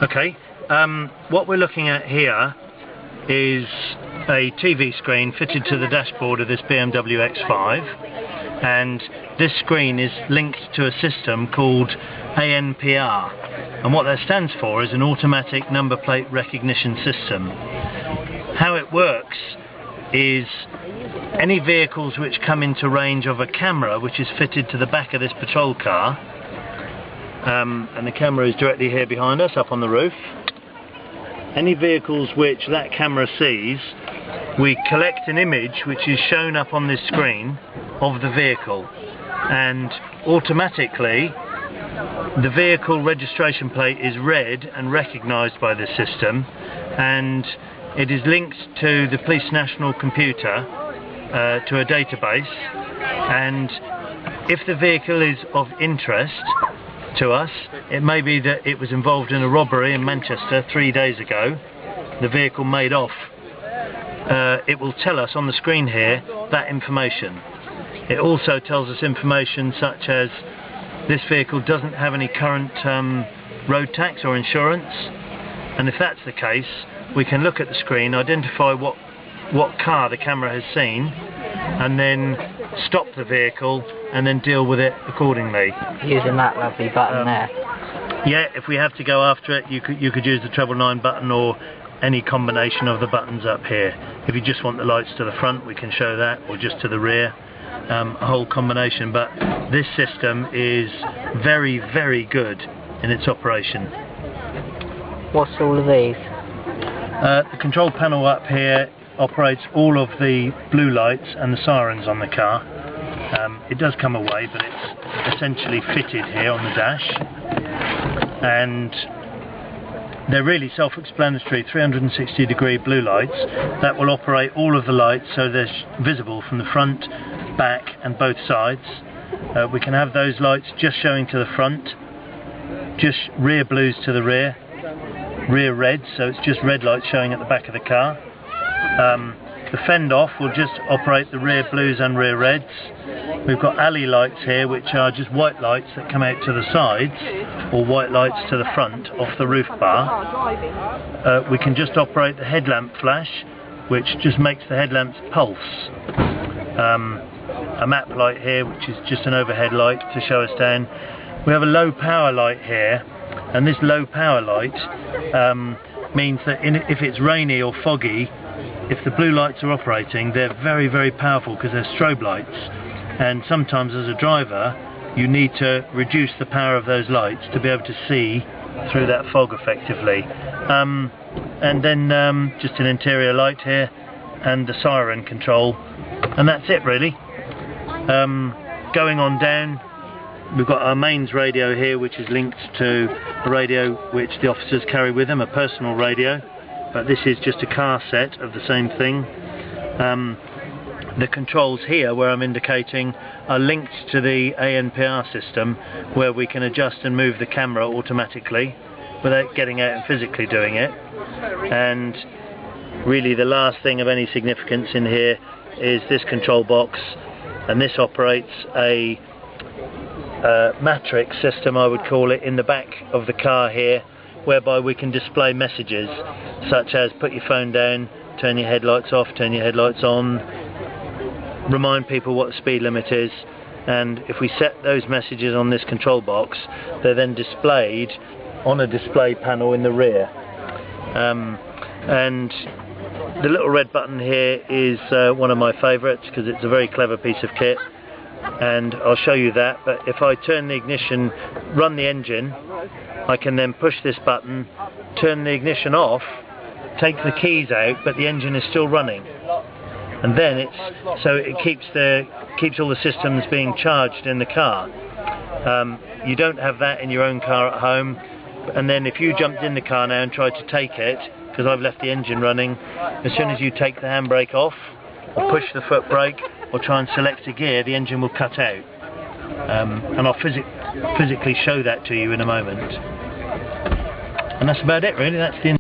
Okay, what we're looking at here is a TV screen fitted to the dashboard of this BMW X5, and this screen is linked to a system called ANPR, and what that stands for is an automatic number plate recognition system. How it works is any vehicles which come into range of a camera which is fitted to the back of this patrol car, and the camera is directly here behind us up on the roof. Any vehicles which that camera sees, we collect an image which is shown up on this screen of the vehicle, and automatically the vehicle registration plate is read and recognised by this system, and it is linked to the police national computer, to a database, and if the vehicle is of interest to us, it may be that it was involved in a robbery in Manchester 3 days ago, the vehicle made off. It will tell us on the screen here that information. It also tells us information such as this vehicle doesn't have any current road tax or insurance, and if that's the case, we can look at the screen, identify what car the camera has seen, and then stop the vehicle and then deal with it accordingly. Using that lovely button there. Yeah, if we have to go after it, you could use the 999 button or any combination of the buttons up here. If you just want the lights to the front, we can show that, or just to the rear, a whole combination. But this system is very, very good in its operation. What's all of these? The control panel up here operates all of the blue lights and the sirens on the car. It does come away, but it's essentially fitted here on the dash, and they're really self-explanatory. 360-degree blue lights that will operate all of the lights, so they're visible from the front, back and both sides. We can have those lights just showing to the front, just rear blues to the rear reds, so it's just red lights showing at the back of the car. The fend off will just operate the rear blues and rear reds. We've got alley lights here which are just white lights that come out to the sides, or white lights to the front off the roof bar. We can just operate the headlamp flash, which just makes the headlamps pulse. A map light here which is just an overhead light to show us down. We have a low power light here, and this low power light means that if it's rainy or foggy, if the blue lights are operating, they're very, very powerful because they're strobe lights, and sometimes as a driver you need to reduce the power of those lights to be able to see through that fog effectively. And then just an interior light here and the siren control, and that's it really. Going on down, we've got our mains radio here, which is linked to a radio which the officers carry with them, a personal radio, but this is just a car set of the same thing. The controls here, where I'm indicating, are linked to the ANPR system, where we can adjust and move the camera automatically without getting out and physically doing it. And really the last thing of any significance in here is this control box, and this operates a matrix system, I would call it, in the back of the car here, whereby we can display messages such as put your phone down, turn your headlights off, turn your headlights on, remind people what the speed limit is, and if we set those messages on this control box, they're then displayed on a display panel in the rear. And the little red button here is one of my favourites because it's a very clever piece of kit, and I'll show you that. But if I turn the ignition, run the engine, I can then push this button, turn the ignition off, take the keys out, but the engine is still running, and then it keeps all the systems being charged in the car. You don't have that in your own car at home, and then if you jumped in the car now and tried to take it, because I've left the engine running, as soon as you take the handbrake off or push the foot brake or try and select a gear, the engine will cut out. And I'll physically show that to you in a moment. And that's about it really. That's the